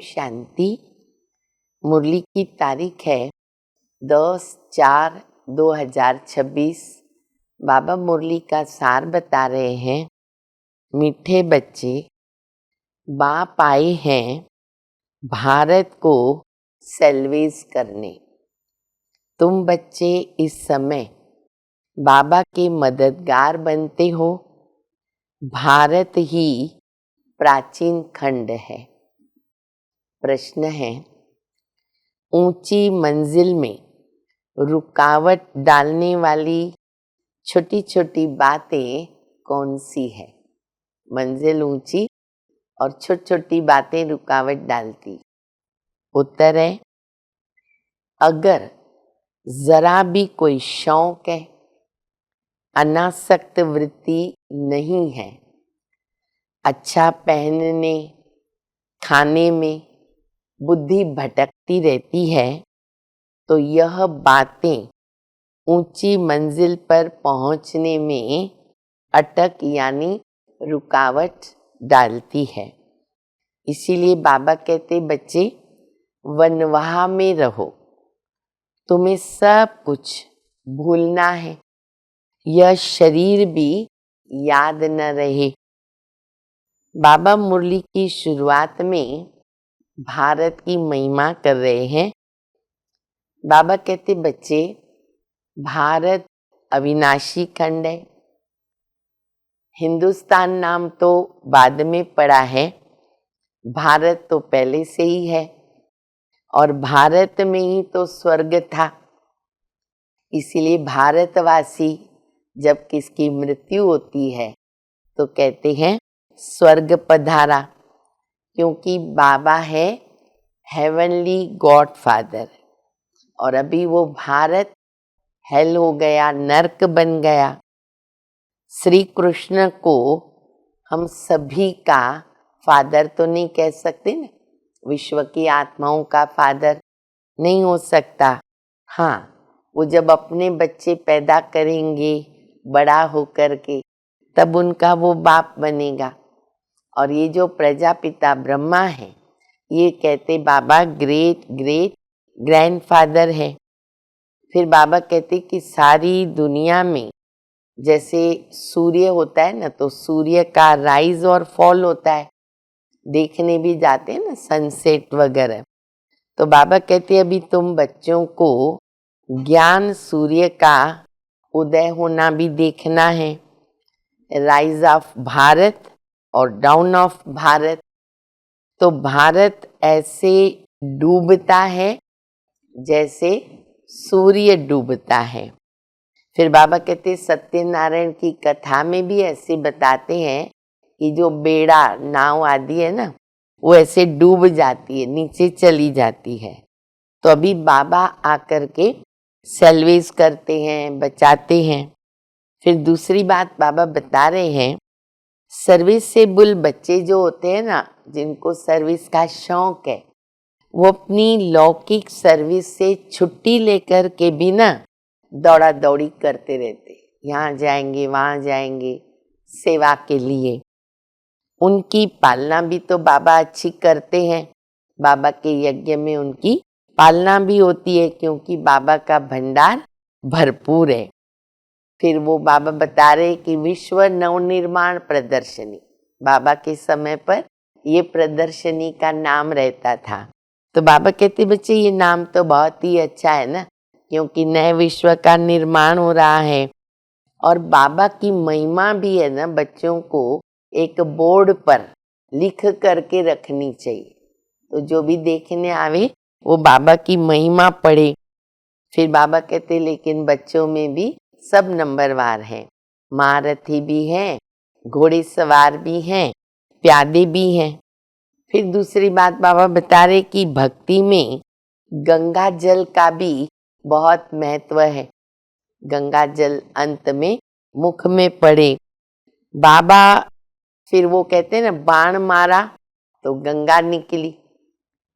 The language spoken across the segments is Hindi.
शांति। मुरली की तारीख है 10/4/2026। बाबा मुरली का सार बता रहे हैं। मीठे बच्चे, बाप आए हैं भारत को सैल्वेज करने। तुम बच्चे इस समय बाबा के मददगार बनते हो। भारत ही प्राचीन खंड है। प्रश्न है, ऊंची मंजिल में रुकावट डालने वाली छोटी छोटी बातें कौन सी है? मंजिल ऊंची और छोटी छोटी बातें रुकावट डालती। उत्तर है, अगर जरा भी कोई शौक है, अनासक्त वृत्ति नहीं है, अच्छा पहनने खाने में बुद्धि भटकती रहती है, तो यह बातें ऊंची मंजिल पर पहुंचने में अटक यानी रुकावट डालती है। इसीलिए बाबा कहते, बच्चे वनवाह में रहो, तुम्हें सब कुछ भूलना है, यह शरीर भी याद न रहे। बाबा मुरली की शुरुआत में भारत की महिमा कर रहे हैं। बाबा कहते, बच्चे भारत अविनाशी खंड है। हिंदुस्तान नाम तो बाद में पड़ा है, भारत तो पहले से ही है, और भारत में ही तो स्वर्ग था। इसीलिए भारतवासी जब किसकी मृत्यु होती है तो कहते हैं स्वर्ग पधारा, क्योंकि बाबा है हेवनली गॉड फादर। और अभी वो भारत हेल हो गया, नर्क बन गया। श्री कृष्ण को हम सभी का फादर तो नहीं कह सकते ना, विश्व की आत्माओं का फादर नहीं हो सकता। हाँ, वो जब अपने बच्चे पैदा करेंगे बड़ा होकर के, तब उनका वो बाप बनेगा। और ये जो प्रजापिता ब्रह्मा है, ये कहते बाबा ग्रेट ग्रेट ग्रैंडफादर है। फिर बाबा कहते कि सारी दुनिया में जैसे सूर्य होता है ना, तो सूर्य का राइज और फॉल होता है, देखने भी जाते हैं ना सनसेट वगैरह। तो बाबा कहते अभी तुम बच्चों को ज्ञान सूर्य का उदय होना भी देखना है, राइज ऑफ भारत और डाउन ऑफ भारत। तो भारत ऐसे डूबता है जैसे सूर्य डूबता है। फिर बाबा कहते सत्यनारायण की कथा में भी ऐसे बताते हैं कि जो बेड़ा नाव आदि है ना, वो ऐसे डूब जाती है, नीचे चली जाती है। तो अभी बाबा आकर के सैल्वेज करते हैं, बचाते हैं। फिर दूसरी बात बाबा बता रहे हैं, सर्विसेबल बच्चे जो होते हैं ना, जिनको सर्विस का शौक है, वो अपनी लौकिक सर्विस से छुट्टी लेकर के भी ना दौड़ा दौड़ी करते रहते, यहाँ जाएंगे वहाँ जाएंगे सेवा के लिए। उनकी पालना भी तो बाबा अच्छी करते हैं। बाबा के यज्ञ में उनकी पालना भी होती है, क्योंकि बाबा का भंडार भरपूर है। फिर वो बाबा बता रहे कि विश्व नवनिर्माण प्रदर्शनी, बाबा के समय पर ये प्रदर्शनी का नाम रहता था। तो बाबा कहते बच्चे ये नाम तो बहुत ही अच्छा है ना, क्योंकि नए विश्व का निर्माण हो रहा है। और बाबा की महिमा भी है ना, बच्चों को एक बोर्ड पर लिख करके रखनी चाहिए, तो जो भी देखने आवे वो बाबा की महिमा पढ़े। फिर बाबा कहते लेकिन बच्चों में भी सब नंबरवार हैं, महारथी भी हैं, घोड़े सवार भी हैं, प्यादे भी हैं। फिर दूसरी बात बाबा बता रहे कि भक्ति में गंगा जल का भी बहुत महत्व है। गंगा जल अंत में मुख में पड़े। बाबा फिर वो कहते हैं ना, बाण मारा तो गंगा निकली,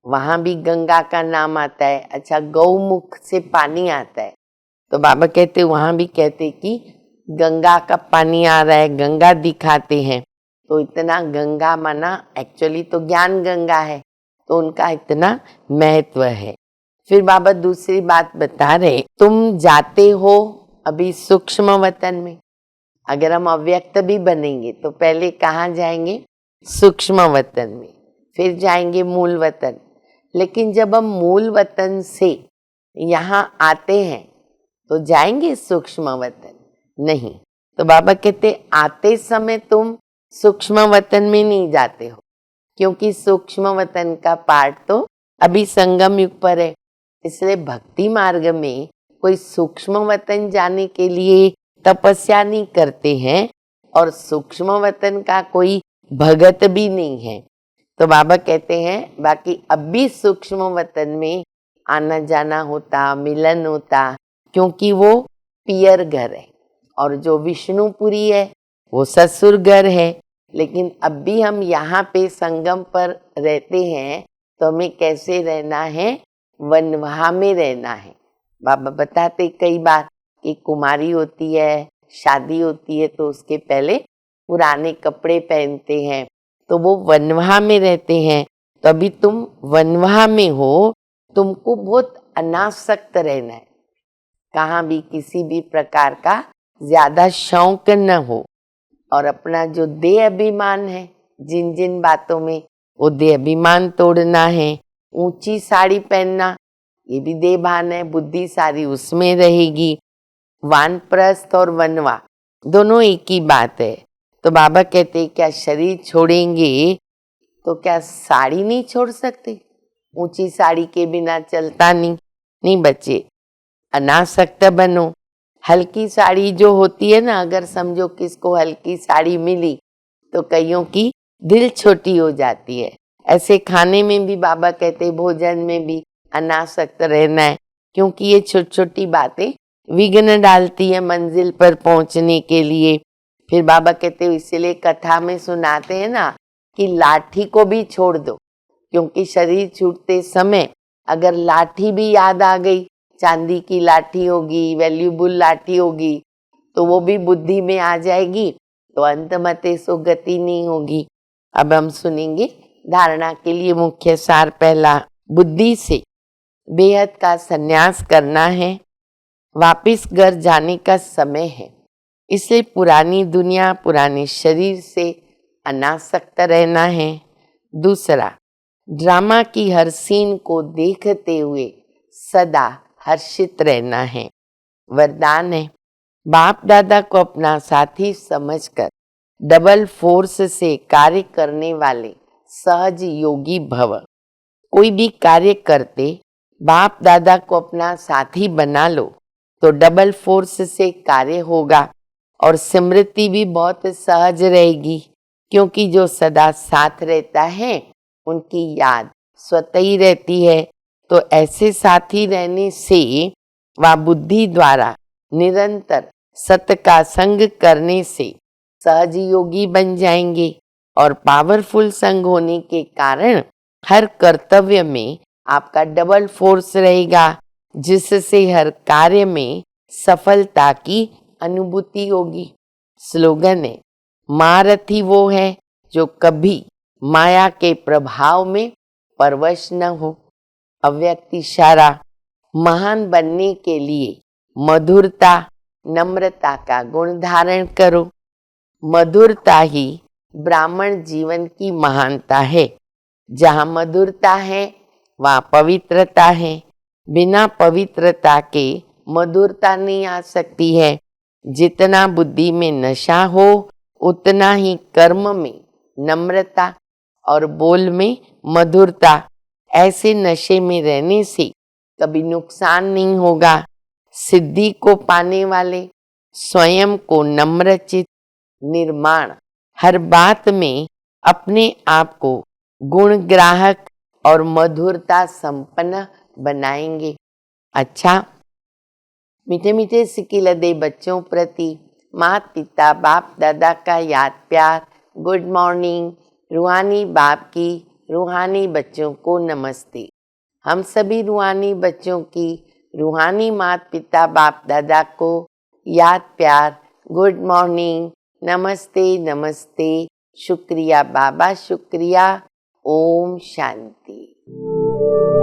वहां भी गंगा का नाम आता है। अच्छा, गौमुख से पानी आता है, तो बाबा कहते वहां भी कहते कि गंगा का पानी आ रहा है, गंगा दिखाते हैं। तो इतना गंगा माना एक्चुअली तो ज्ञान गंगा है, तो उनका इतना महत्व है। फिर बाबा दूसरी बात बता रहे, तुम जाते हो अभी सूक्ष्म वतन में, अगर हम अव्यक्त भी बनेंगे तो पहले कहाँ जाएंगे? सूक्ष्म वतन में, फिर जाएंगे मूल वतन। लेकिन जब हम मूल वतन से यहाँ आते हैं तो जाएंगे सूक्ष्म वतन? नहीं। तो बाबा कहते आते समय तुम सूक्ष्म वतन में नहीं जाते हो, क्योंकि सूक्ष्म वतन का पार्ट तो अभी संगम युग पर है। इसलिए भक्ति मार्ग में कोई सूक्ष्म वतन जाने के लिए तपस्या नहीं करते हैं और सूक्ष्म वतन का कोई भगत भी नहीं है। तो बाबा कहते हैं बाकी अब भी सूक्ष्म वतन में आना जाना होता, मिलन होता, क्योंकि वो पियर घर है और जो विष्णुपुरी है वो ससुर घर है। लेकिन अब भी हम यहाँ पे संगम पर रहते हैं तो हमें कैसे रहना है? वनवाह में रहना है। बाबा बताते कई बार कि कुमारी होती है, शादी होती है तो उसके पहले पुराने कपड़े पहनते हैं, तो वो वनवाह में रहते हैं। तो अभी तुम वनवाह में हो, तुमको बहुत अनासक्त रहना है, कहाँ भी किसी भी प्रकार का ज्यादा शौक न हो। और अपना जो देह अभिमान है, जिन जिन बातों में, वो देह अभिमान तोड़ना है। ऊंची साड़ी पहनना, ये भी देह भान है, बुद्धि सारी उसमें रहेगी। वानप्रस्थ और वनवा दोनों एक ही बात है। तो बाबा कहते क्या शरीर छोड़ेंगे तो क्या साड़ी नहीं छोड़ सकते? ऊंची साड़ी के बिना चलता नहीं बच्चे, अनासक्त बनो। हल्की साड़ी जो होती है ना, अगर समझो किसको हल्की साड़ी मिली तो कईयों की दिल छोटी हो जाती है। ऐसे खाने में भी बाबा कहते भोजन में भी अनासक्त रहना है, क्योंकि ये छोटी छोटी बातें विघ्न डालती है मंजिल पर पहुंचने के लिए। फिर बाबा कहते इसीलिए कथा में सुनाते हैं ना कि लाठी को भी छोड़ दो, क्योंकि शरीर छूटते समय अगर लाठी भी याद आ गई, चांदी की लाठी होगी, वैल्यूबल लाठी होगी, तो वो भी बुद्धि में आ जाएगी, तो अंत मते सो गति नहीं होगी। अब हम सुनेंगे धारणा के लिए मुख्य सार। पहला, बुद्धि से बेहद का संन्यास करना है, वापिस घर जाने का समय है। इसलिए पुरानी दुनिया, पुराने शरीर से अनासक्त रहना है। दूसरा, ड्रामा की हर सीन को देखते हुए सदा हर्षित रहना है। वरदान है, बाप दादा को अपना साथी समझकर डबल फोर्स से कार्य करने वाले सहज योगी भव। कोई भी कार्य करते बाप दादा को अपना साथी बना लो तो डबल फोर्स से कार्य होगा और स्मृति भी बहुत सहज रहेगी, क्योंकि जो सदा साथ रहता है उनकी याद स्वतः ही रहती है। तो ऐसे साथी रहने से वह बुद्धि द्वारा निरंतर सत का संग करने से सहज योगी बन जाएंगे और पावरफुल संग होने के कारण हर कर्तव्य में आपका डबल फोर्स रहेगा, जिससे हर कार्य में सफलता की अनुभूति होगी। स्लोगन है, महारथी वो है जो कभी माया के प्रभाव में परवश न हो। अव्यक्त इशारा, महान बनने के लिए मधुरता नम्रता का गुण धारण करो। मधुरता ही ब्राह्मण जीवन की महानता है। जहाँ मधुरता है वहाँ पवित्रता है। बिना पवित्रता के मधुरता नहीं आ सकती है। जितना बुद्धि में नशा हो उतना ही कर्म में नम्रता और बोल में मधुरता। ऐसे नशे में रहने से कभी नुकसान नहीं होगा। सिद्धि को पाने वाले स्वयं को नम्रचित निर्माण हर बात में अपने आप को गुण ग्राहक और मधुरता संपन्न बनाएंगे। अच्छा, मीठे मीठे सिक्के लदे बच्चों प्रति माता पिता बाप दादा का याद प्यार। Good morning. रूहानी बाप की रूहानी बच्चों को नमस्ते। हम सभी रूहानी बच्चों की रूहानी माता पिता बाप दादा को याद प्यार। गुड मॉर्निंग, नमस्ते नमस्ते, शुक्रिया बाबा शुक्रिया। ओम शांति। है।